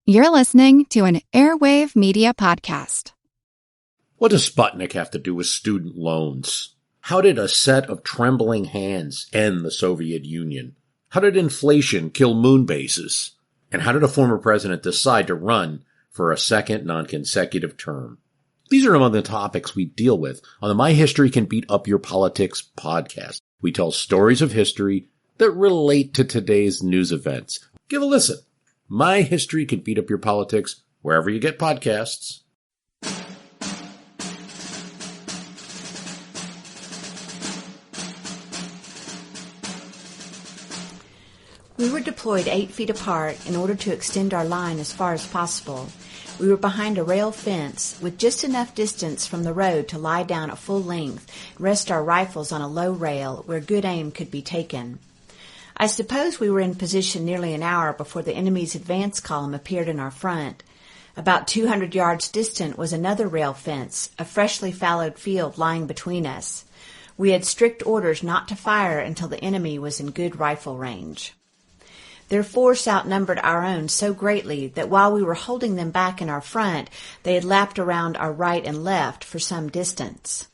You're listening to an Airwave Media Podcast. What does Sputnik have to do with student loans? How did a set of trembling hands end the Soviet Union? How did inflation kill moon bases? And how did a former president decide to run for a second non-consecutive term? These are among the topics we deal with on the My History Can Beat Up Your Politics podcast. We tell stories of history that relate to today's news events. Give a listen. My History Can Beat Up Your Politics, wherever you get podcasts. We were deployed 8 feet apart in order to extend our line as far as possible. We were behind a rail fence with just enough distance from the road to lie down at full length and rest our rifles on a low rail where good aim could be taken. I suppose we were in position nearly an hour before the enemy's advance column appeared in our front. About 200 yards distant was another rail fence, a freshly fallowed field lying between us. We had strict orders not to fire until the enemy was in good rifle range. Their force outnumbered our own so greatly that while we were holding them back in our front, they had lapped around our right and left for some distance.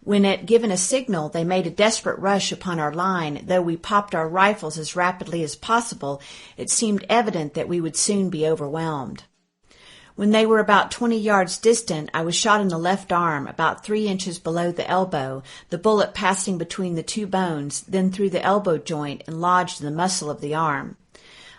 When it given a signal, they made a desperate rush upon our line. Though we popped our rifles as rapidly as possible, it seemed evident that we would soon be overwhelmed. When they were about 20 yards distant, I was shot in the left arm, about 3 inches below the elbow, the bullet passing between the two bones, then through the elbow joint and lodged in the muscle of the arm.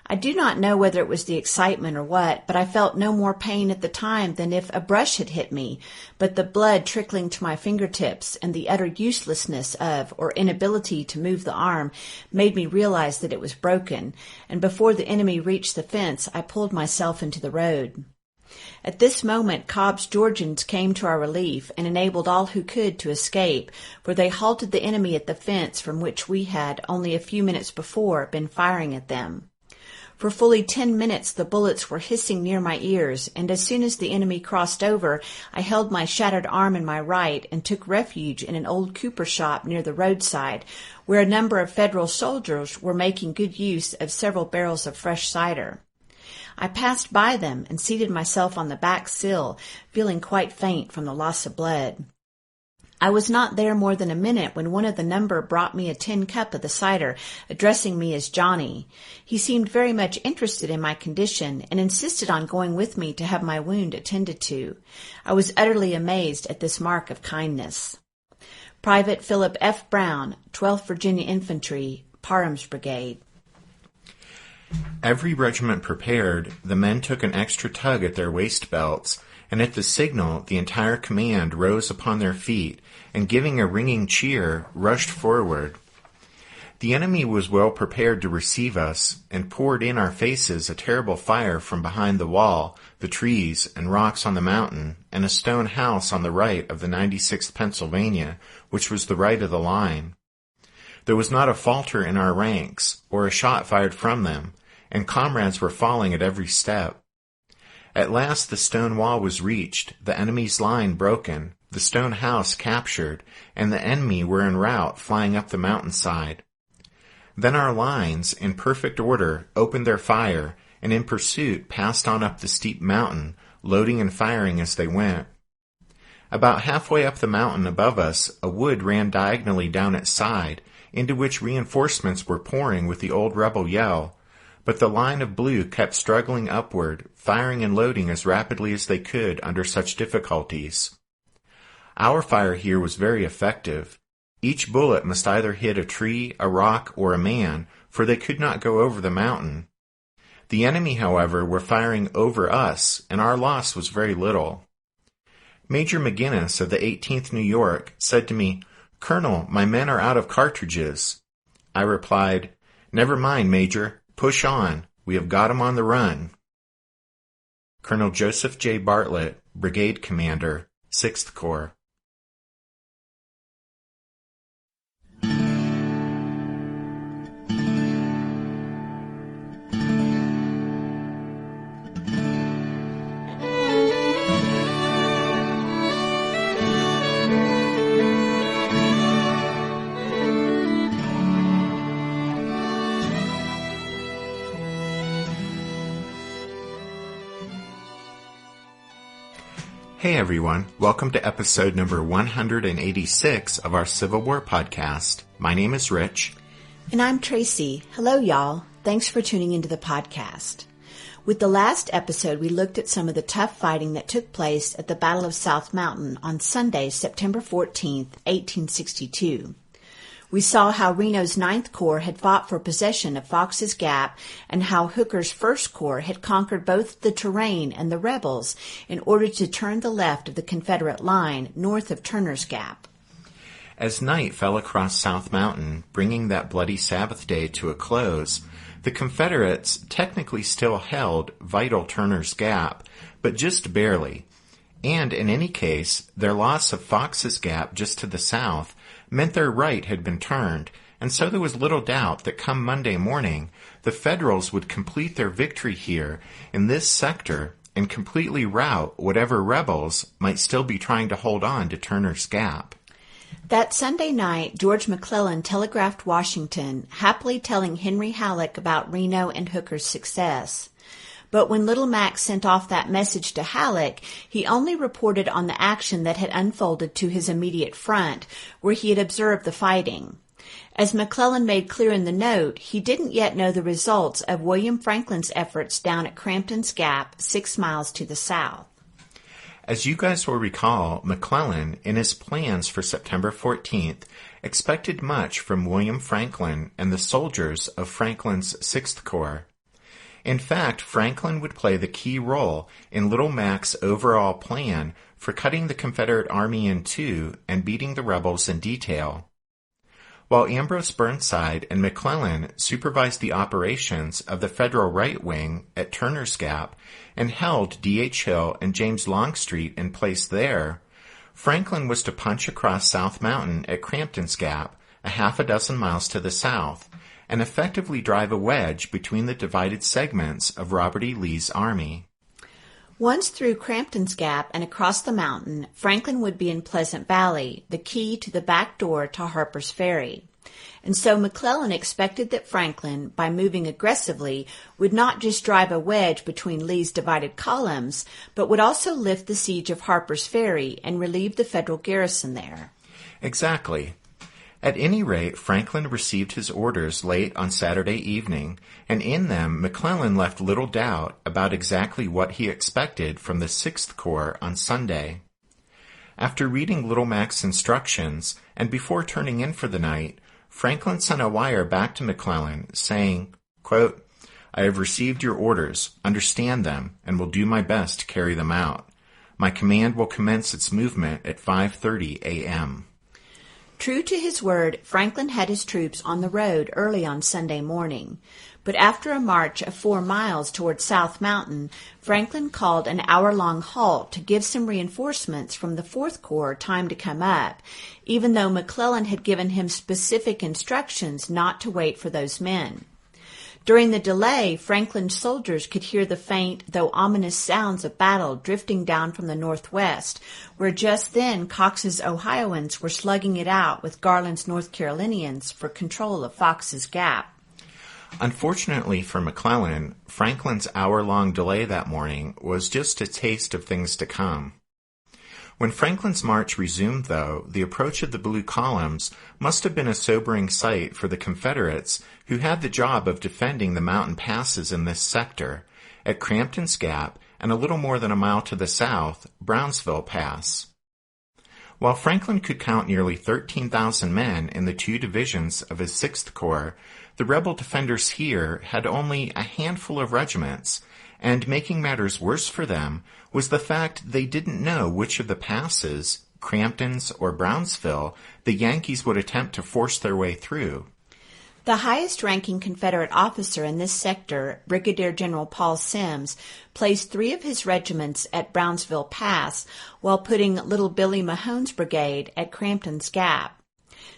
I do not know whether it was the excitement or what, but I felt no more pain at the time than if a brush had hit me, but the blood trickling to my fingertips and the utter uselessness of or inability to move the arm made me realize that it was broken, and before the enemy reached the fence, I pulled myself into the road. At this moment, Cobb's Georgians came to our relief and enabled all who could to escape, for they halted the enemy at the fence from which we had, only a few minutes before, been firing at them. For fully 10 minutes the bullets were hissing near my ears, and as soon as the enemy crossed over, I held my shattered arm in my right and took refuge in an old cooper shop near the roadside, where a number of Federal soldiers were making good use of several barrels of fresh cider. I passed by them and seated myself on the back sill, feeling quite faint from the loss of blood. I was not there more than a minute when one of the number brought me a tin cup of the cider, addressing me as Johnny. He seemed very much interested in my condition and insisted on going with me to have my wound attended to. I was utterly amazed at this mark of kindness. Private Philip F. Brown, 12th Virginia Infantry, Parham's Brigade. Every regiment prepared, the men took an extra tug at their waist belts, and at the signal the entire command rose upon their feet, and giving a ringing cheer, rushed forward. The enemy was well prepared to receive us, and poured in our faces a terrible fire from behind the wall, the trees and rocks on the mountain, and a stone house on the right of the 96th Pennsylvania, which was the right of the line. There was not a falter in our ranks, or a shot fired from them, and comrades were falling at every step. At last the stone wall was reached, the enemy's line broken, the stone house captured, and the enemy were en route flying up the mountainside. Then our lines, in perfect order, opened their fire, and in pursuit passed on up the steep mountain, loading and firing as they went. About halfway up the mountain above us, a wood ran diagonally down its side, into which reinforcements were pouring with the old rebel yell, but the line of blue kept struggling upward, firing and loading as rapidly as they could under such difficulties. Our fire here was very effective. Each bullet must either hit a tree, a rock, or a man, for they could not go over the mountain. The enemy, however, were firing over us, and our loss was very little. Major McGinnis of the 18th New York said to me, "Colonel, my men are out of cartridges." I replied, "Never mind, Major. Push on. We have got 'em on the run." Colonel Joseph J. Bartlett, Brigade Commander, 6th Corps. Hey everyone, welcome to episode number 186 of our Civil War podcast. My name is Rich. And I'm Tracy. Hello, y'all. Thanks for tuning into the podcast. With the last episode, we looked at some of the tough fighting that took place at the Battle of South Mountain on Sunday, September 14th, 1862. We saw how Reno's Ninth Corps had fought for possession of Fox's Gap and how Hooker's First Corps had conquered both the terrain and the rebels in order to turn the left of the Confederate line north of Turner's Gap. As night fell across South Mountain, bringing that bloody Sabbath day to a close, the Confederates technically still held vital Turner's Gap, but just barely. And in any case, their loss of Fox's Gap just to the south meant their right had been turned, and so there was little doubt that come Monday morning, the Federals would complete their victory here in this sector and completely rout whatever rebels might still be trying to hold on to Turner's Gap. That Sunday night, George McClellan telegraphed Washington, happily telling Henry Halleck about Reno and Hooker's success. But when Little Mac sent off that message to Halleck, he only reported on the action that had unfolded to his immediate front, where he had observed the fighting. As McClellan made clear in the note, he didn't yet know the results of William Franklin's efforts down at Crampton's Gap, 6 miles to the south. As you guys will recall, McClellan, in his plans for September 14th, expected much from William Franklin and the soldiers of Franklin's Sixth Corps. In fact, Franklin would play the key role in Little Mac's overall plan for cutting the Confederate Army in two and beating the rebels in detail. While Ambrose Burnside and McClellan supervised the operations of the Federal right wing at Turner's Gap and held D.H. Hill and James Longstreet in place there, Franklin was to punch across South Mountain at Crampton's Gap, a half a dozen miles to the south, and effectively drive a wedge between the divided segments of Robert E. Lee's army. Once through Crampton's Gap and across the mountain, Franklin would be in Pleasant Valley, the key to the back door to Harper's Ferry. And so McClellan expected that Franklin, by moving aggressively, would not just drive a wedge between Lee's divided columns, but would also lift the siege of Harper's Ferry and relieve the Federal garrison there. Exactly. At any rate, Franklin received his orders late on Saturday evening, and in them McClellan left little doubt about exactly what he expected from the Sixth Corps on Sunday. After reading Little Mac's instructions, and before turning in for the night, Franklin sent a wire back to McClellan saying, quote, "I have received your orders, understand them, and will do my best to carry them out. My command will commence its movement at 5:30 a.m. True to his word, Franklin had his troops on the road early on Sunday morning. But after a march of 4 miles toward South Mountain, Franklin called an hour-long halt to give some reinforcements from the Fourth Corps time to come up, even though McClellan had given him specific instructions not to wait for those men. During the delay, Franklin's soldiers could hear the faint, though ominous sounds of battle drifting down from the northwest, where just then Cox's Ohioans were slugging it out with Garland's North Carolinians for control of Fox's Gap. Unfortunately for McClellan, Franklin's hour-long delay that morning was just a taste of things to come. When Franklin's march resumed, though, the approach of the Blue Columns must have been a sobering sight for the Confederates who had the job of defending the mountain passes in this sector, at Crampton's Gap and a little more than a mile to the south, Brownsville Pass. While Franklin could count nearly 13,000 men in the two divisions of his Sixth Corps, the rebel defenders here had only a handful of regiments, and making matters worse for them was the fact they didn't know which of the passes, Crampton's or Brownsville, the Yankees would attempt to force their way through. The highest-ranking Confederate officer in this sector, Brigadier General Paul Sims, placed 3 of his regiments at Brownsville Pass while putting Little Billy Mahone's brigade at Crampton's Gap.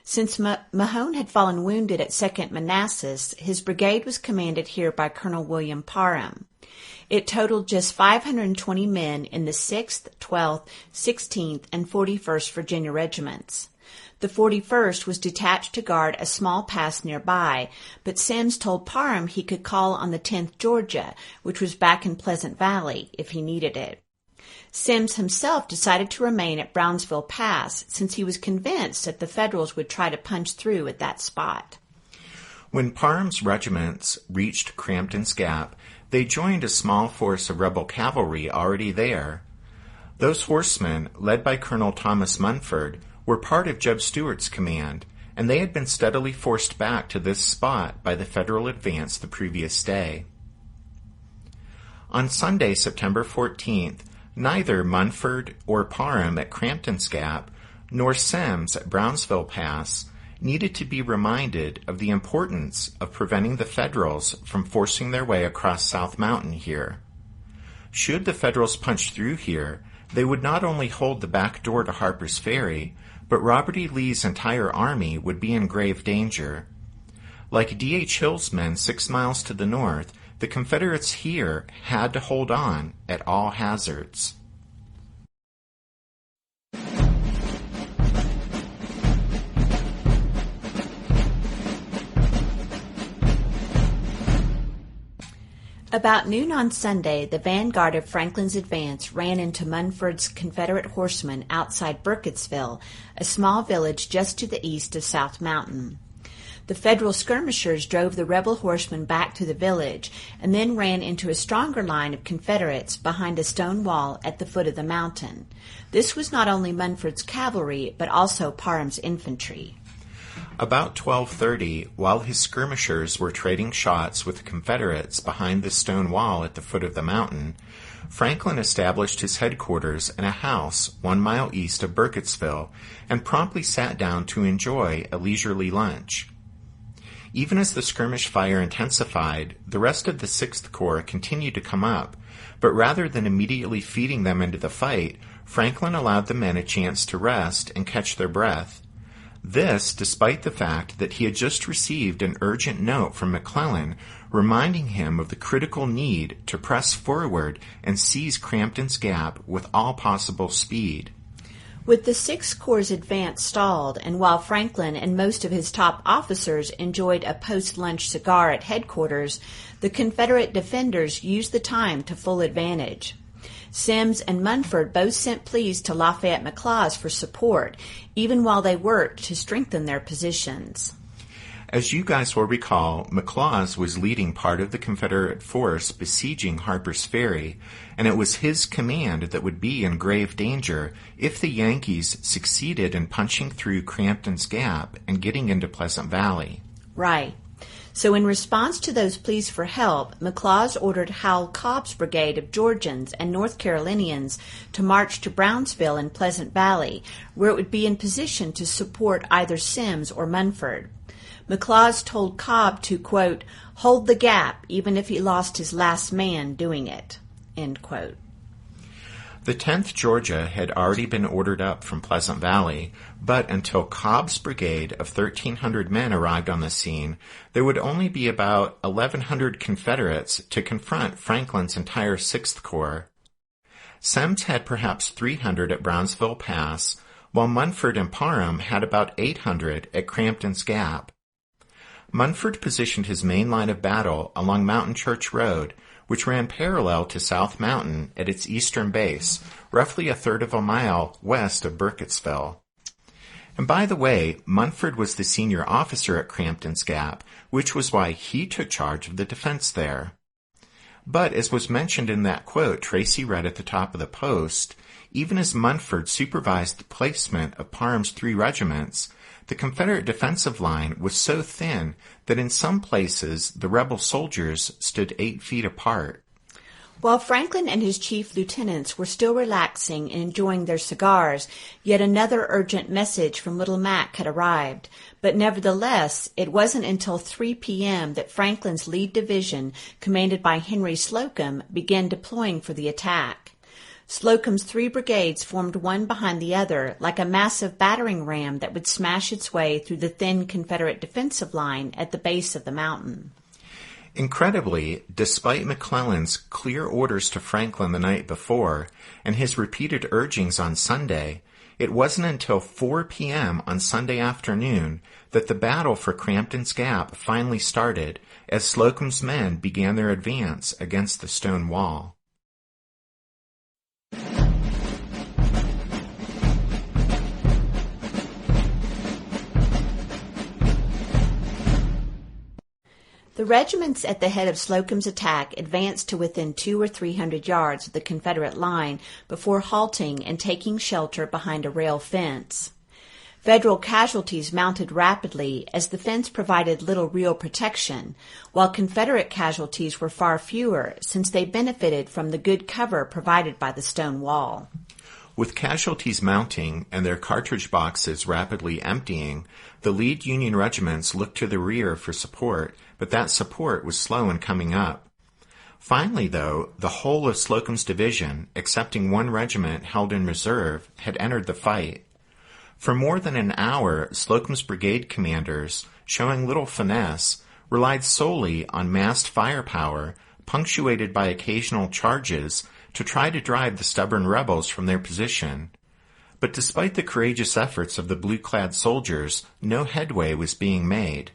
Since Mahone had fallen wounded at 2nd Manassas, his brigade was commanded here by Colonel William Parham. It totaled just 520 men in the 6th, 12th, 16th, and 41st Virginia regiments. The 41st was detached to guard a small pass nearby, but Sims told Parham he could call on the 10th Georgia, which was back in Pleasant Valley, if he needed it. Sims himself decided to remain at Brownsville Pass since he was convinced that the Federals would try to punch through at that spot. When Parham's regiments reached Crampton's Gap, they joined a small force of rebel cavalry already there. Those horsemen, led by Colonel Thomas Munford, were part of Jeb Stuart's command, and they had been steadily forced back to this spot by the Federal advance the previous day. On Sunday, September 14th, neither Munford or Parham at Crampton's Gap, nor Semmes at Brownsville Pass, needed to be reminded of the importance of preventing the Federals from forcing their way across South Mountain here. Should the Federals punch through here, they would not only hold the back door to Harper's Ferry, but Robert E. Lee's entire army would be in grave danger. Like D.H. Hill's men 6 miles to the north, the Confederates here had to hold on at all hazards. About noon on Sunday, the vanguard of Franklin's advance ran into Munford's Confederate horsemen outside Burkittsville, a small village just to the east of South Mountain. The Federal skirmishers drove the rebel horsemen back to the village and then ran into a stronger line of Confederates behind a stone wall at the foot of the mountain. This was not only Munford's cavalry, but also Parham's infantry. About 12:30, while his skirmishers were trading shots with the Confederates behind the stone wall at the foot of the mountain, Franklin established his headquarters in a house 1 mile east of Burkittsville and promptly sat down to enjoy a leisurely lunch. Even as the skirmish fire intensified, the rest of the 6th Corps continued to come up, but rather than immediately feeding them into the fight, Franklin allowed the men a chance to rest and catch their breath. This, despite the fact that he had just received an urgent note from McClellan reminding him of the critical need to press forward and seize Crampton's Gap with all possible speed. With the 6th Corps' advance stalled, and while Franklin and most of his top officers enjoyed a post-lunch cigar at headquarters, the Confederate defenders used the time to full advantage. Semmes and Munford both sent pleas to Lafayette-McLaws for support, even while they worked to strengthen their positions. As you guys will recall, McLaws was leading part of the Confederate force besieging Harper's Ferry, and it was his command that would be in grave danger if the Yankees succeeded in punching through Crampton's Gap and getting into Pleasant Valley. Right. So in response to those pleas for help, McLaws ordered Howell Cobb's brigade of Georgians and North Carolinians to march to Brownsville in Pleasant Valley, where it would be in position to support either Semmes or Munford. McLaws told Cobb to, quote, hold the gap even if he lost his last man doing it, end quote. The 10th Georgia had already been ordered up from Pleasant Valley, but until Cobb's brigade of 1,300 men arrived on the scene, there would only be about 1,100 Confederates to confront Franklin's entire 6th Corps. Semmes had perhaps 300 at Brownsville Pass, while Munford and Parham had about 800 at Crampton's Gap. Munford positioned his main line of battle along Mountain Church Road, which ran parallel to South Mountain at its eastern base, roughly a third of a mile west of Burkittsville. And by the way, Munford was the senior officer at Crampton's Gap, which was why he took charge of the defense there. But as was mentioned in that quote Tracy read at the top of the Post, even as Munford supervised the placement of Parham's 3 regiments, the Confederate defensive line was so thin that in some places the rebel soldiers stood 8 feet apart. While Franklin and his chief lieutenants were still relaxing and enjoying their cigars, yet another urgent message from Little Mac had arrived. But nevertheless, it wasn't until 3 p.m. that Franklin's lead division, commanded by Henry Slocum, began deploying for the attack. Slocum's 3 brigades formed one behind the other, like a massive battering ram that would smash its way through the thin Confederate defensive line at the base of the mountain. Incredibly, despite McClellan's clear orders to Franklin the night before and his repeated urgings on Sunday, it wasn't until 4 p.m. on Sunday afternoon that the battle for Crampton's Gap finally started as Slocum's men began their advance against the stone wall. The regiments at the head of Slocum's attack advanced to within 200 or 300 yards of the Confederate line before halting and taking shelter behind a rail fence. Federal casualties mounted rapidly as the fence provided little real protection, while Confederate casualties were far fewer since they benefited from the good cover provided by the stone wall. With casualties mounting and their cartridge boxes rapidly emptying, the lead Union regiments looked to the rear for support, but that support was slow in coming up. Finally, though, the whole of Slocum's division, excepting one regiment held in reserve, had entered the fight. For more than an hour, Slocum's brigade commanders, showing little finesse, relied solely on massed firepower, punctuated by occasional charges, to try to drive the stubborn rebels from their position. But despite the courageous efforts of the blue-clad soldiers, no headway was being made.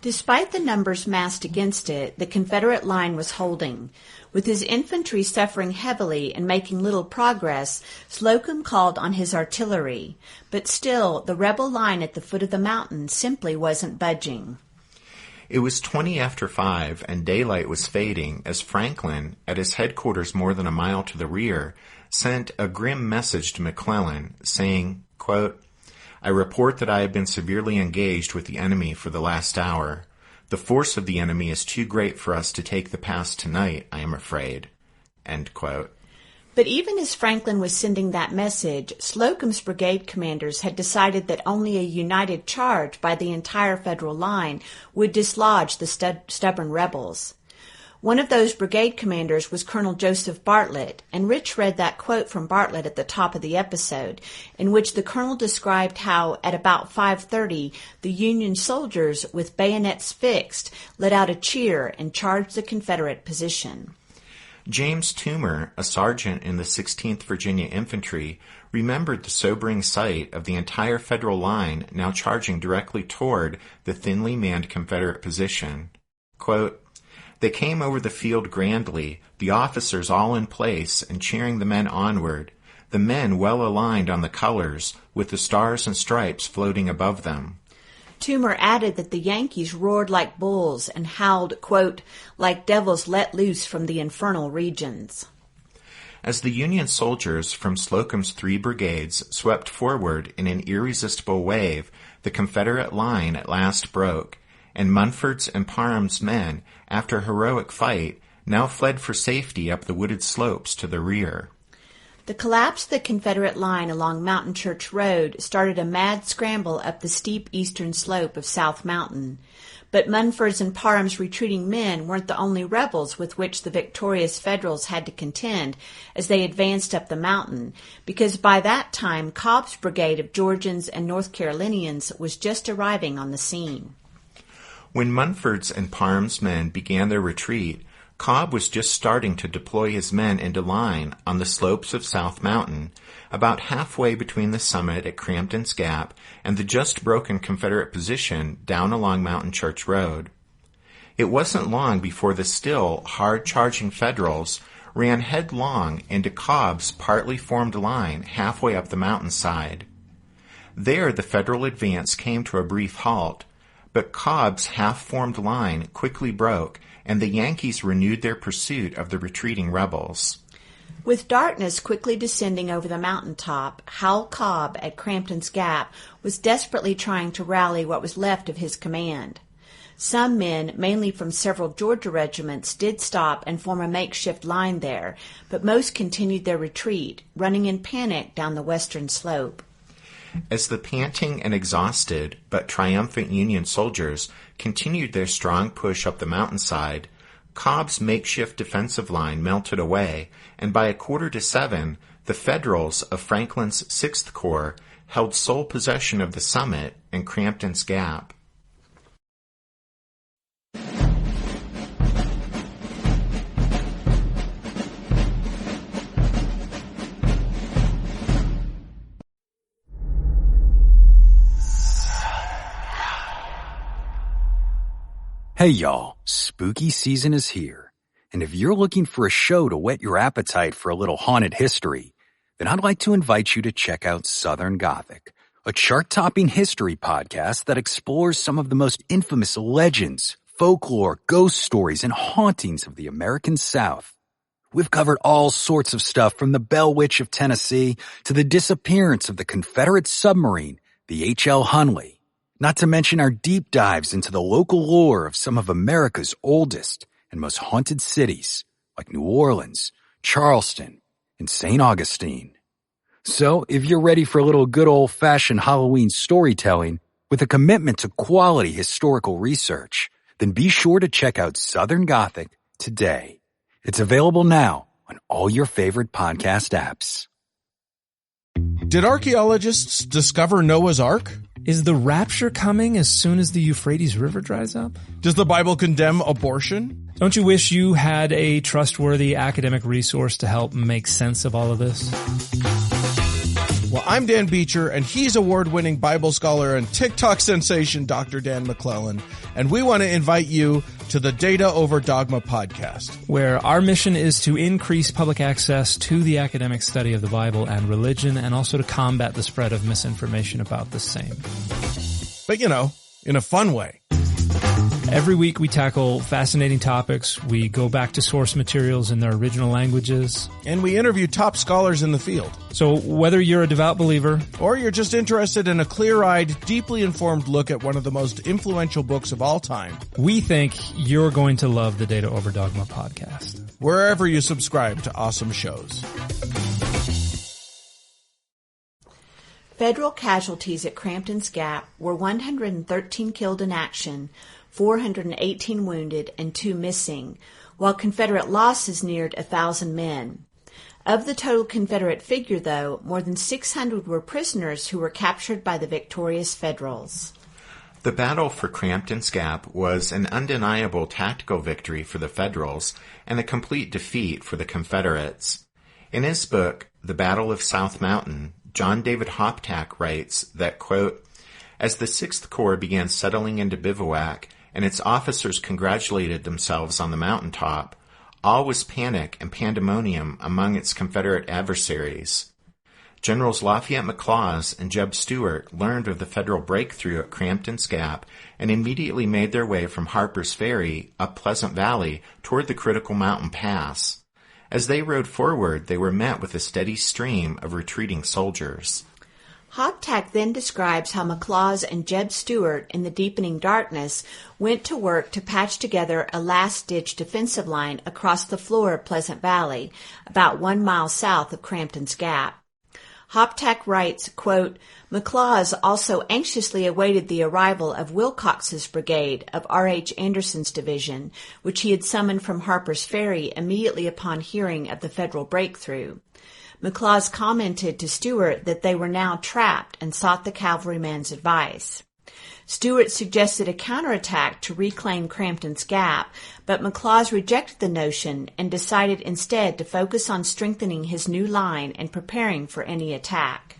Despite the numbers massed against it, the Confederate line was holding. With his infantry suffering heavily and making little progress, Slocum called on his artillery. But still, the rebel line at the foot of the mountain simply wasn't budging. It was 20 after 5, and daylight was fading as Franklin, at his headquarters more than a mile to the rear, sent a grim message to McClellan, saying, quote, "I report that I have been severely engaged with the enemy for the last hour. The force of the enemy is too great for us to take the pass tonight, I am afraid." End quote. But even as Franklin was sending that message, Slocum's brigade commanders had decided that only a united charge by the entire Federal line would dislodge the stubborn rebels. One of those brigade commanders was Colonel Joseph Bartlett, and Rich read that quote from Bartlett at the top of the episode, in which the colonel described how, at about 5:30, the Union soldiers, with bayonets fixed, let out a cheer and charged the Confederate position. James Toomer, a sergeant in the 16th Virginia Infantry, remembered the sobering sight of the entire Federal line now charging directly toward the thinly manned Confederate position. Quote, "They came over the field grandly, the officers all in place and cheering the men onward, the men well aligned on the colors, with the stars and stripes floating above them." Toomer added that the Yankees roared like bulls and howled, quote, "like devils let loose from the infernal regions." As the Union soldiers from Slocum's 3 brigades swept forward in an irresistible wave, the Confederate line at last broke, and Munford's and Parham's men, after a heroic fight, now fled for safety up the wooded slopes to the rear. The collapse of the Confederate line along Mountain Church Road started a mad scramble up the steep eastern slope of South Mountain. But Munford's and Parham's retreating men weren't the only rebels with which the victorious Federals had to contend as they advanced up the mountain, because by that time Cobb's brigade of Georgians and North Carolinians was just arriving on the scene. When Munford's and Parham's men began their retreat, Cobb was just starting to deploy his men into line on the slopes of South Mountain, about halfway between the summit at Crampton's Gap and the just broken Confederate position down along Mountain Church Road. It wasn't long before the still hard-charging Federals ran headlong into Cobb's partly formed line halfway up the mountainside. There the Federal advance came to a brief halt, but Cobb's half-formed line quickly broke, and the Yankees renewed their pursuit of the retreating rebels. With darkness quickly descending over the mountaintop, Hal Cobb at Crampton's Gap was desperately trying to rally what was left of his command. Some men, mainly from several Georgia regiments, did stop and form a makeshift line there, but most continued their retreat, running in panic down the western slope. As the panting and exhausted but triumphant Union soldiers continued their strong push up the mountainside, Cobb's makeshift defensive line melted away, and by 6:45, the Federals of Franklin's 6th Corps held sole possession of the summit and Crampton's Gap. Hey y'all, spooky season is here. And if you're looking for a show to whet your appetite for a little haunted history, then I'd like to invite you to check out Southern Gothic, a chart-topping history podcast that explores some of the most infamous legends, folklore, ghost stories, and hauntings of the American South. We've covered all sorts of stuff from the Bell Witch of Tennessee to the disappearance of the Confederate submarine, the H.L. Hunley, not to mention our deep dives into the local lore of some of America's oldest and most haunted cities, like New Orleans, Charleston, and St. Augustine. So, if you're ready for a little good old-fashioned Halloween storytelling with a commitment to quality historical research, then be sure to check out Southern Gothic today. It's available now on all your favorite podcast apps. Did archaeologists discover Noah's Ark? Is the rapture coming as soon as the Euphrates River dries up? Does the Bible condemn abortion? Don't you wish you had a trustworthy academic resource to help make sense of all of this? Well, I'm Dan Beecher, and he's award-winning Bible scholar and TikTok sensation Dr. Dan McClellan, and we want to invite you to the Data Over Dogma podcast, where our mission is to increase public access to the academic study of the Bible and religion, and also to combat the spread of misinformation about the same. But, in a fun way. Every week we tackle fascinating topics, we go back to source materials in their original languages, and we interview top scholars in the field. So whether you're a devout believer, or you're just interested in a clear-eyed, deeply informed look at one of the most influential books of all time, we think you're going to love the Data Over Dogma podcast, wherever you subscribe to awesome shows. Federal casualties at Crampton's Gap were 113 killed in action, 418 wounded, and 2 missing, while Confederate losses neared 1,000 men. Of the total Confederate figure, though, more than 600 were prisoners who were captured by the victorious Federals. The battle for Crampton's Gap was an undeniable tactical victory for the Federals and a complete defeat for the Confederates. In his book, The Battle of South Mountain, John David Hoptack writes that, quote, as the 6th Corps began settling into bivouac and its officers congratulated themselves on the mountaintop, all was panic and pandemonium among its Confederate adversaries. Generals Lafayette McLaws and Jeb Stuart learned of the Federal breakthrough at Crampton's Gap and immediately made their way from Harper's Ferry up Pleasant Valley toward the critical mountain pass. As they rode forward, they were met with a steady stream of retreating soldiers. Hoptack then describes how McLaws and Jeb Stuart, in the deepening darkness, went to work to patch together a last-ditch defensive line across the floor of Pleasant Valley, about 1 mile south of Crampton's Gap. Hoptack writes, quote, McLaws also anxiously awaited the arrival of Wilcox's brigade of R.H. Anderson's division, which he had summoned from Harper's Ferry immediately upon hearing of the Federal breakthrough. McLaws commented to Stuart that they were now trapped and sought the cavalryman's advice. Stuart suggested a counterattack to reclaim Crampton's Gap, but McLaws rejected the notion and decided instead to focus on strengthening his new line and preparing for any attack.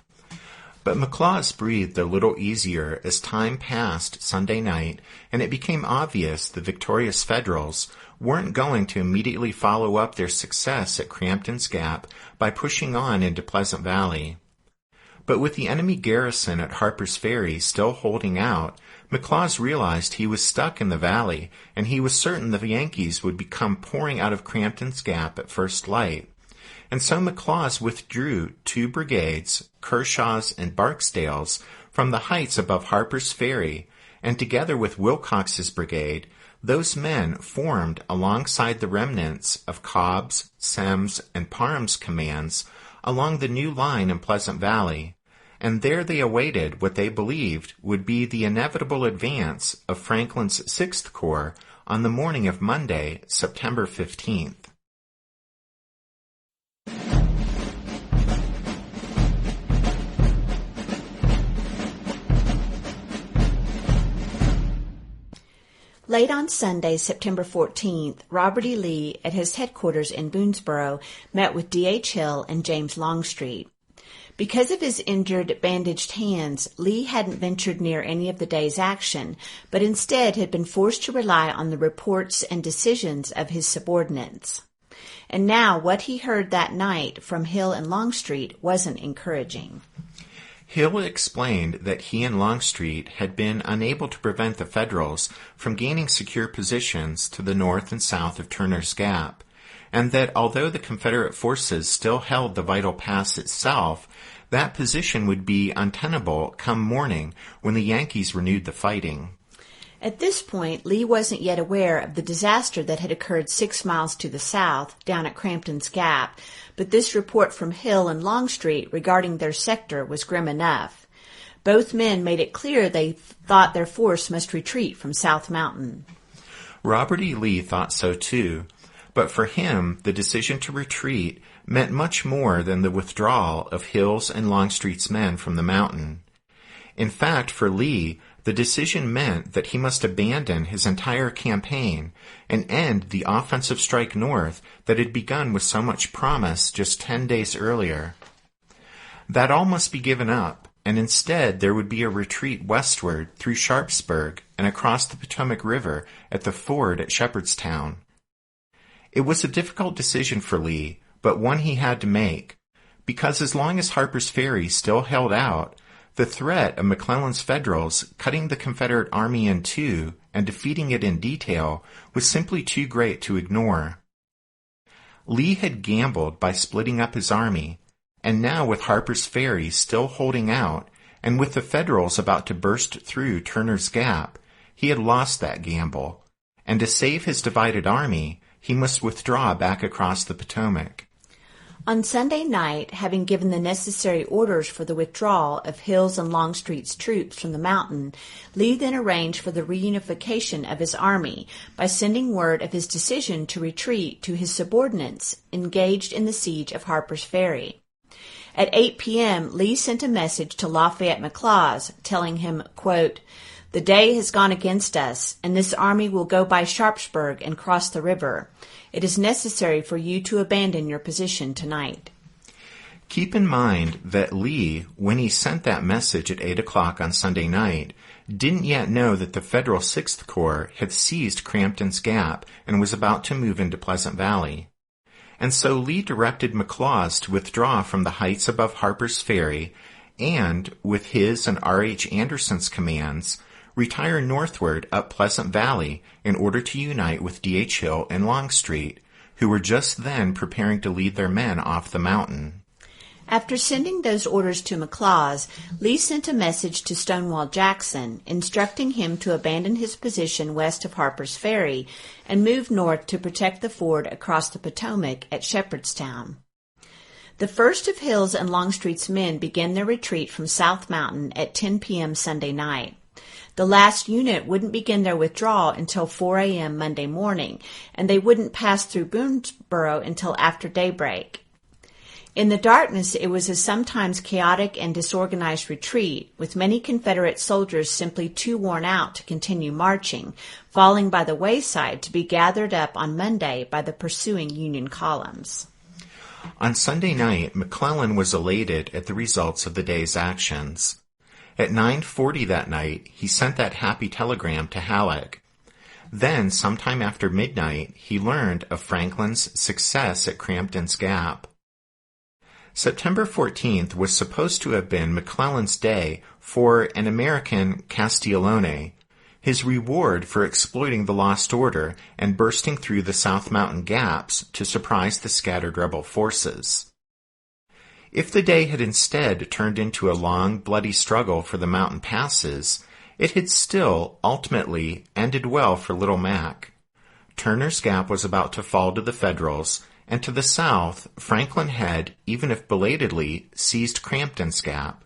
But McLaws breathed a little easier as time passed Sunday night, and it became obvious the victorious Federals weren't going to immediately follow up their success at Crampton's Gap by pushing on into Pleasant Valley. But with the enemy garrison at Harper's Ferry still holding out, McLaws realized he was stuck in the valley, and he was certain the Yankees would come pouring out of Crampton's Gap at first light. And so McLaws withdrew 2 brigades, Kershaw's and Barksdale's, from the heights above Harper's Ferry, and together with Wilcox's brigade, those men formed alongside the remnants of Cobb's, Semmes, and Parham's commands along the new line in Pleasant Valley, and there they awaited what they believed would be the inevitable advance of Franklin's 6th Corps on the morning of Monday, September 15th. Late on Sunday, September 14th, Robert E. Lee, at his headquarters in Boonesboro, met with D.H. Hill and James Longstreet. Because of his injured, bandaged hands, Lee hadn't ventured near any of the day's action, but instead had been forced to rely on the reports and decisions of his subordinates. And now what he heard that night from Hill and Longstreet wasn't encouraging. Hill explained that he and Longstreet had been unable to prevent the Federals from gaining secure positions to the north and south of Turner's Gap, and that although the Confederate forces still held the vital pass itself, that position would be untenable come morning when the Yankees renewed the fighting. At this point, Lee wasn't yet aware of the disaster that had occurred 6 miles to the south, down at Crampton's Gap, but this report from Hill and Longstreet regarding their sector was grim enough. Both men made it clear they thought their force must retreat from South Mountain. Robert E. Lee thought so too, but for him, the decision to retreat meant much more than the withdrawal of Hill's and Longstreet's men from the mountain. In fact, for Lee, the decision meant that he must abandon his entire campaign and end the offensive strike north that had begun with so much promise just 10 days earlier. That all must be given up, and instead there would be a retreat westward through Sharpsburg and across the Potomac River at the ford at Shepherdstown. It was a difficult decision for Lee, but one he had to make, because as long as Harper's Ferry still held out, the threat of McClellan's Federals cutting the Confederate Army in two and defeating it in detail was simply too great to ignore. Lee had gambled by splitting up his army, and now with Harper's Ferry still holding out, and with the Federals about to burst through Turner's Gap, he had lost that gamble, and to save his divided army, he must withdraw back across the Potomac. On Sunday night, having given the necessary orders for the withdrawal of Hill's and Longstreet's troops from the mountain, Lee then arranged for the reunification of his army by sending word of his decision to retreat to his subordinates engaged in the siege of Harper's Ferry. At 8 p.m., Lee sent a message to Lafayette McLaws telling him, quote, "The day has gone against us, and this army will go by Sharpsburg and cross the river. It is necessary for you to abandon your position tonight." Keep in mind that Lee, when he sent that message at 8 o'clock on Sunday night, didn't yet know that the Federal 6th Corps had seized Crampton's Gap and was about to move into Pleasant Valley. And so Lee directed McLaws to withdraw from the heights above Harper's Ferry and, with his and R.H. Anderson's commands, retire northward up Pleasant Valley in order to unite with D.H. Hill and Longstreet, who were just then preparing to lead their men off the mountain. After sending those orders to McLaws, Lee sent a message to Stonewall Jackson, instructing him to abandon his position west of Harper's Ferry and move north to protect the ford across the Potomac at Shepherdstown. The first of Hill's and Longstreet's men began their retreat from South Mountain at 10 p.m. Sunday night. The last unit wouldn't begin their withdrawal until 4 a.m. Monday morning, and they wouldn't pass through Boonesboro until after daybreak. In the darkness, it was a sometimes chaotic and disorganized retreat, with many Confederate soldiers simply too worn out to continue marching, falling by the wayside to be gathered up on Monday by the pursuing Union columns. On Sunday night, McClellan was elated at the results of the day's actions. At 9:40 that night, he sent that happy telegram to Halleck. Then, sometime after midnight, he learned of Franklin's success at Crampton's Gap. September 14th was supposed to have been McClellan's day for an American Castiglione, his reward for exploiting the lost order and bursting through the South Mountain gaps to surprise the scattered rebel forces. If the day had instead turned into a long, bloody struggle for the mountain passes, it had still, ultimately, ended well for Little Mac. Turner's Gap was about to fall to the Federals, and to the south, Franklin had, even if belatedly, seized Crampton's Gap.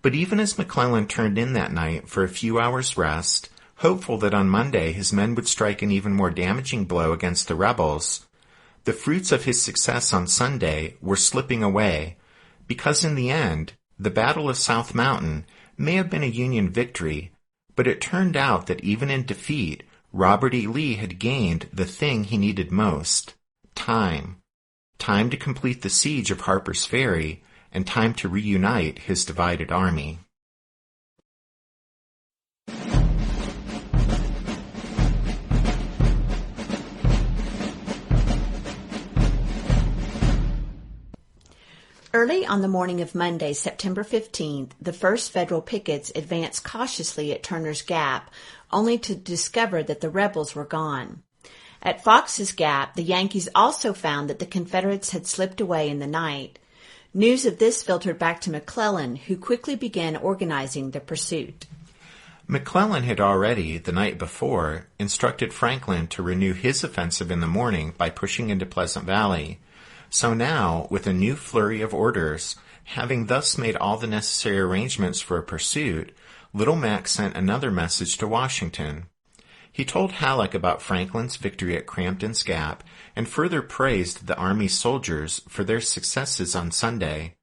But even as McClellan turned in that night for a few hours' rest, hopeful that on Monday his men would strike an even more damaging blow against the rebels, the fruits of his success on Sunday were slipping away, because in the end, the Battle of South Mountain may have been a Union victory, but it turned out that even in defeat, Robert E. Lee had gained the thing he needed most: time. Time to complete the siege of Harper's Ferry, and time to reunite his divided army. Early on the morning of Monday, September 15th, the first federal pickets advanced cautiously at Turner's Gap, only to discover that the rebels were gone. At Fox's Gap, the Yankees also found that the Confederates had slipped away in the night. News of this filtered back to McClellan, who quickly began organizing the pursuit. McClellan had already, the night before, instructed Franklin to renew his offensive in the morning by pushing into Pleasant Valley. So now, with a new flurry of orders, having thus made all the necessary arrangements for a pursuit, Little Mac sent another message to Washington. He told Halleck about Franklin's victory at Crampton's Gap and further praised the Army's soldiers for their successes on Sunday.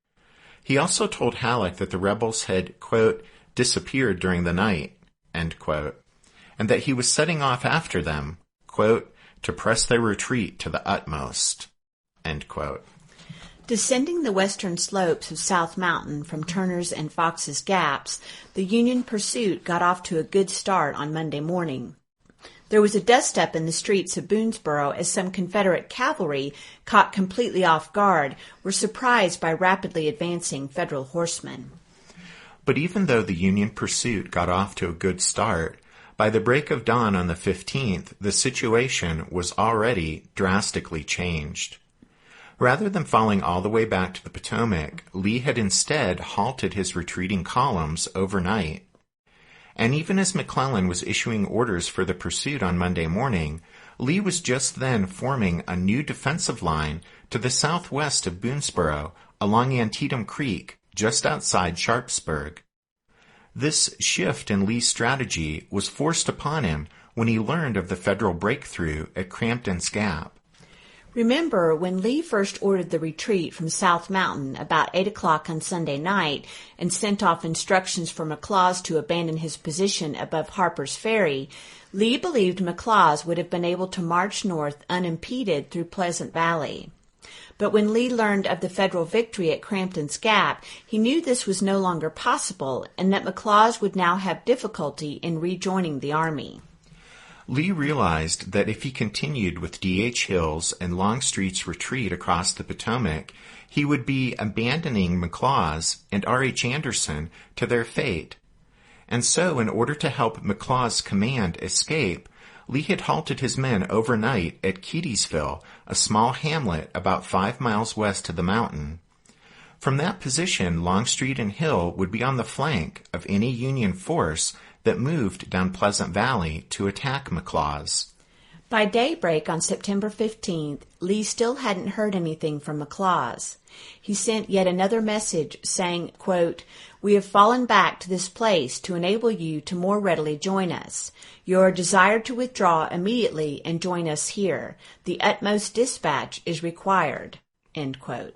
He also told Halleck that the rebels had, quote, disappeared during the night, end quote, and that he was setting off after them, quote, to press their retreat to the utmost, end quote. Descending the western slopes of South Mountain from Turner's and Fox's Gaps, the Union pursuit got off to a good start on Monday morning. There was a dust-up in the streets of Boonesboro as some Confederate cavalry, caught completely off guard, were surprised by rapidly advancing Federal horsemen. But even though the Union pursuit got off to a good start, by the break of dawn on the 15th, the situation was already drastically changed. Rather than falling all the way back to the Potomac, Lee had instead halted his retreating columns overnight. And even as McClellan was issuing orders for the pursuit on Monday morning, Lee was just then forming a new defensive line to the southwest of Boonesboro along Antietam Creek, just outside Sharpsburg. This shift in Lee's strategy was forced upon him when he learned of the Federal breakthrough at Crampton's Gap. Remember, when Lee first ordered the retreat from South Mountain about 8 o'clock on Sunday night and sent off instructions for McLaws to abandon his position above Harper's Ferry, Lee believed McLaws would have been able to march north unimpeded through Pleasant Valley. But when Lee learned of the Federal victory at Crampton's Gap, he knew this was no longer possible and that McLaws would now have difficulty in rejoining the Army. Lee realized that if he continued with D.H. Hill's and Longstreet's retreat across the Potomac, he would be abandoning McLaws and R.H. Anderson to their fate. And so, in order to help McLaws' command escape, Lee had halted his men overnight at Keedysville, a small hamlet about 5 miles west of the mountain. From that position, Longstreet and Hill would be on the flank of any Union force that moved down Pleasant Valley to attack McLaws. By daybreak on September 15th, Lee still hadn't heard anything from McLaws. He sent yet another message saying, quote, "We have fallen back to this place to enable you to more readily join us. You are desired to withdraw immediately and join us here. The utmost dispatch is required." End quote.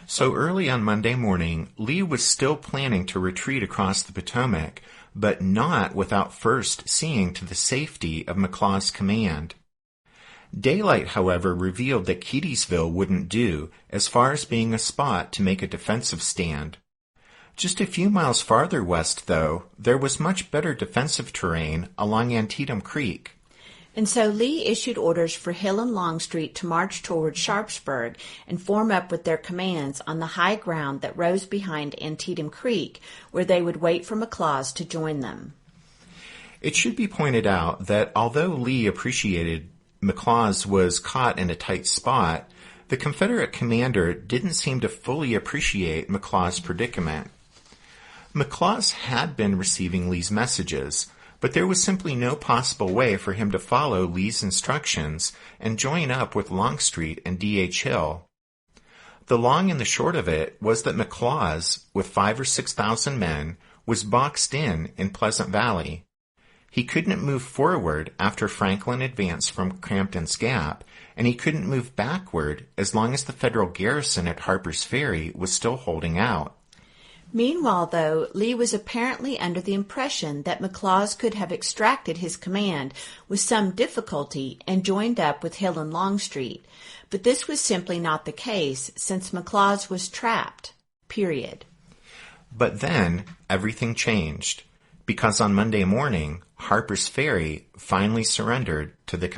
So early on Monday morning, Lee was still planning to retreat across the Potomac, but not without first seeing to the safety of McLaws' command. Daylight, however, revealed that Keedysville wouldn't do, as far as being a spot to make a defensive stand. Just a few miles farther west, though, there was much better defensive terrain along Antietam Creek. And so Lee issued orders for Hill and Longstreet to march toward Sharpsburg and form up with their commands on the high ground that rose behind Antietam Creek, where they would wait for McLaws to join them. It should be pointed out that although Lee appreciated McLaws was caught in a tight spot, the Confederate commander didn't seem to fully appreciate McLaws' predicament. McLaws had been receiving Lee's messages, but there was simply no possible way for him to follow Lee's instructions and join up with Longstreet and D.H. Hill. The long and the short of it was that McLaws, with 5,000 or 6,000 men, was boxed in Pleasant Valley. He couldn't move forward after Franklin advanced from Crampton's Gap, and he couldn't move backward as long as the Federal garrison at Harper's Ferry was still holding out. Meanwhile, though, Lee was apparently under the impression that McLaws could have extracted his command with some difficulty and joined up with Hill and Longstreet. But this was simply not the case, since McLaws was trapped. Period. But then, everything changed, because on Monday morning, Harper's Ferry finally surrendered to the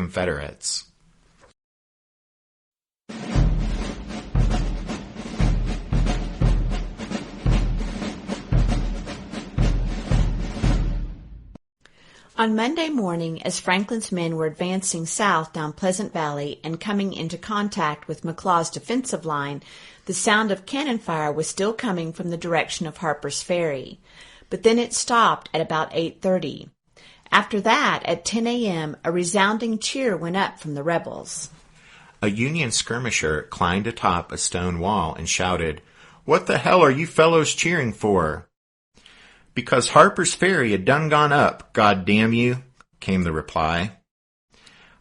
On Monday morning, as Franklin's men were advancing south down Pleasant Valley and coming into contact with McLaws' defensive line, the sound of cannon fire was still coming from the direction of Harper's Ferry. But then it stopped at about 8:30. After that, at 10 a.m., a resounding cheer went up from the rebels. A Union skirmisher climbed atop a stone wall and shouted, "What the hell are you fellows cheering for?" "Because Harper's Ferry had done gone up, God damn you," came the reply.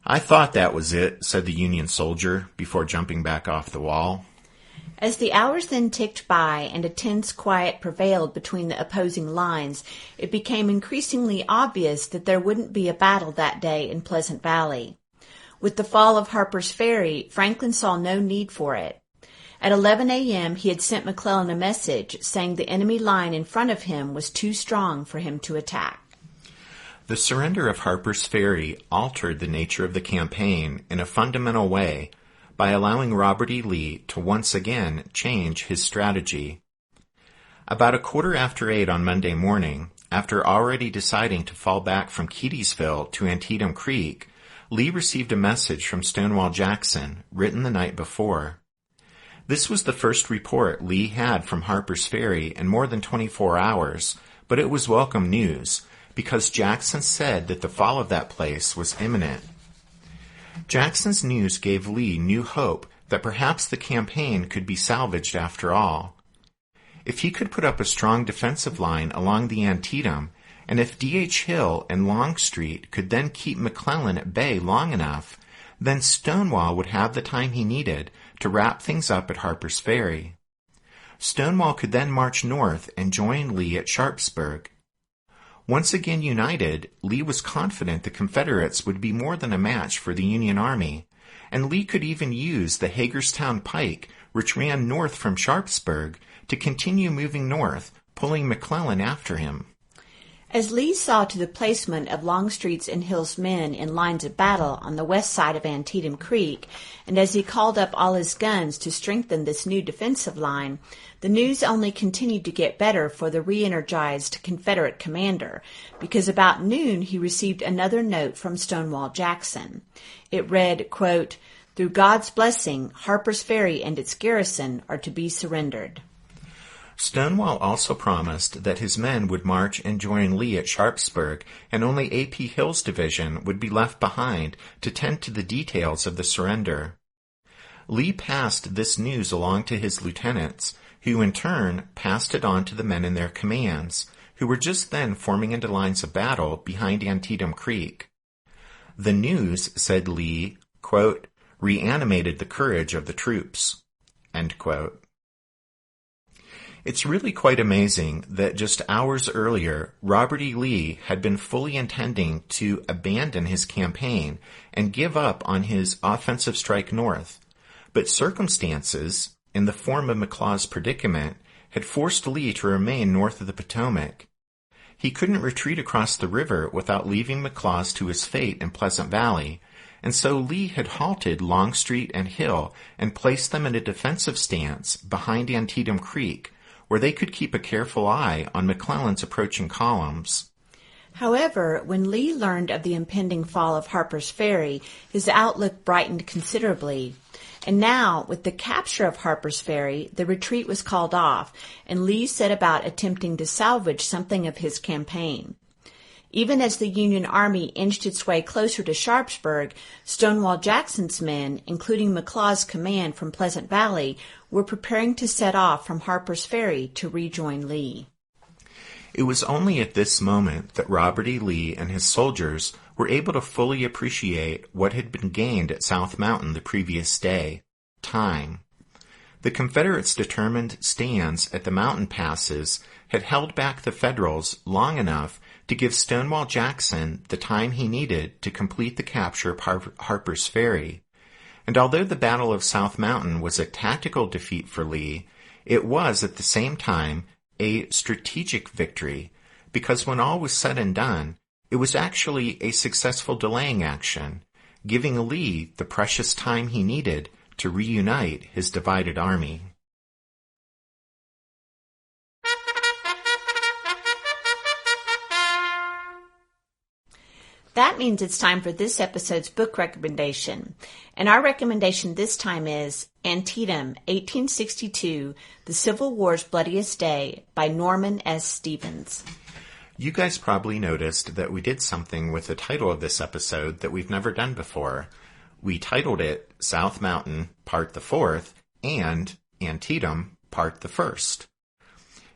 "I thought that was it," said the Union soldier before jumping back off the wall. As the hours then ticked by and a tense quiet prevailed between the opposing lines, it became increasingly obvious that there wouldn't be a battle that day in Pleasant Valley. With the fall of Harper's Ferry, Franklin saw no need for it. At 11 a.m., he had sent McClellan a message saying the enemy line in front of him was too strong for him to attack. The surrender of Harper's Ferry altered the nature of the campaign in a fundamental way by allowing Robert E. Lee to once again change his strategy. About 8:15 on Monday morning, after already deciding to fall back from Keedysville to Antietam Creek, Lee received a message from Stonewall Jackson, written the night before. This was the first report Lee had from Harper's Ferry in more than 24 hours, but it was welcome news, because Jackson said that the fall of that place was imminent. Jackson's news gave Lee new hope that perhaps the campaign could be salvaged after all. If he could put up a strong defensive line along the Antietam, and if D.H. Hill and Longstreet could then keep McClellan at bay long enough, then Stonewall would have the time he needed to wrap things up at Harper's Ferry. Stonewall could then march north and join Lee at Sharpsburg. Once again united, Lee was confident the Confederates would be more than a match for the Union Army, and Lee could even use the Hagerstown Pike, which ran north from Sharpsburg, to continue moving north, pulling McClellan after him. As Lee saw to the placement of Longstreet's and Hill's men in lines of battle on the west side of Antietam Creek, and as he called up all his guns to strengthen this new defensive line, the news only continued to get better for the re-energized Confederate commander, because about noon he received another note from Stonewall Jackson. It read, quote, "Through God's blessing, Harper's Ferry and its garrison are to be surrendered." Stonewall also promised that his men would march and join Lee at Sharpsburg, and only A.P. Hill's division would be left behind to tend to the details of the surrender. Lee passed this news along to his lieutenants, who in turn passed it on to the men in their commands, who were just then forming into lines of battle behind Antietam Creek. The news, said Lee, quote, "reanimated the courage of the troops," end quote. It's really quite amazing that just hours earlier, Robert E. Lee had been fully intending to abandon his campaign and give up on his offensive strike north. But circumstances, in the form of McLaws' predicament, had forced Lee to remain north of the Potomac. He couldn't retreat across the river without leaving McLaws to his fate in Pleasant Valley, and so Lee had halted Longstreet and Hill and placed them in a defensive stance behind Antietam Creek, where they could keep a careful eye on McClellan's approaching columns. However, when Lee learned of the impending fall of Harper's Ferry, his outlook brightened considerably. And now, with the capture of Harper's Ferry, the retreat was called off, and Lee set about attempting to salvage something of his campaign. Even as the Union Army inched its way closer to Sharpsburg, Stonewall Jackson's men, including McLaws' command from Pleasant Valley, were preparing to set off from Harper's Ferry to rejoin Lee. It was only at this moment that Robert E. Lee and his soldiers were able to fully appreciate what had been gained at South Mountain the previous day: time. The Confederates' determined stands at the mountain passes had held back the Federals long enough to give Stonewall Jackson the time he needed to complete the capture of Harper's Ferry. And although the Battle of South Mountain was a tactical defeat for Lee, it was at the same time a strategic victory, because when all was said and done, it was actually a successful delaying action, giving Lee the precious time he needed to reunite his divided army. That means it's time for this episode's book recommendation. And our recommendation this time is Antietam, 1862, The Civil War's Bloodiest Day by Norman S. Stevens. You guys probably noticed that we did something with the title of this episode that we've never done before. We titled it South Mountain, Part the 4th, and Antietam, Part the 1st.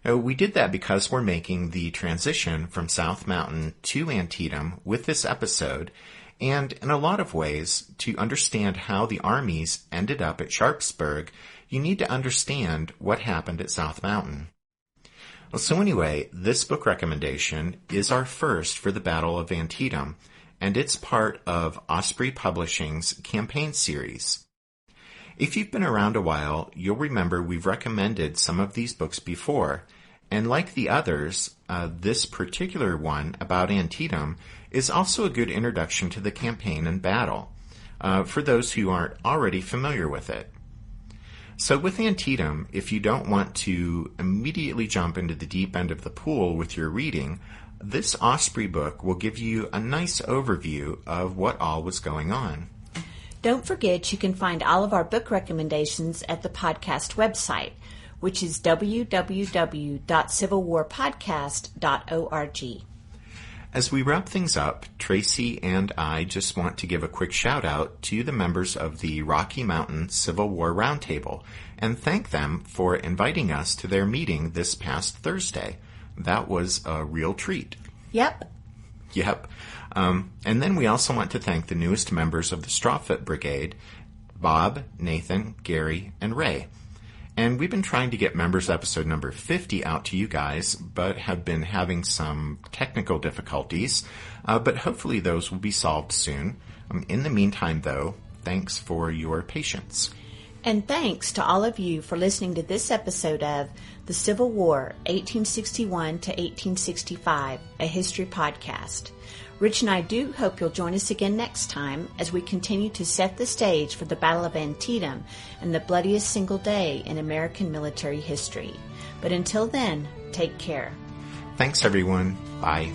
Now, we did that because we're making the transition from South Mountain to Antietam with this episode, and in a lot of ways, to understand how the armies ended up at Sharpsburg, you need to understand what happened at South Mountain. Well, so anyway, this book recommendation is our first for the Battle of Antietam, and it's part of Osprey Publishing's campaign series. If you've been around a while, you'll remember we've recommended some of these books before, and like the others, this particular one about Antietam is also a good introduction to the campaign and battle, for those who aren't already familiar with it. So with Antietam, if you don't want to immediately jump into the deep end of the pool with your reading, this Osprey book will give you a nice overview of what all was going on. Don't forget you can find all of our book recommendations at the podcast website, which is www.civilwarpodcast.org. As we wrap things up, Tracy and I just want to give a quick shout out to the members of the Rocky Mountain Civil War Roundtable and thank them for inviting us to their meeting this past Thursday. That was a real treat. Yep. And then we also want to thank the newest members of the Strawfoot Brigade, Bob, Nathan, Gary, and Ray. And we've been trying to get members episode number 50 out to you guys, but have been having some technical difficulties. But hopefully those will be solved soon. In the meantime, though, thanks for your patience. And thanks to all of you for listening to this episode of The Civil War, 1861 to 1865, a history podcast. Rich and I do hope you'll join us again next time as we continue to set the stage for the Battle of Antietam and the bloodiest single day in American military history. But until then, take care. Thanks, everyone. Bye.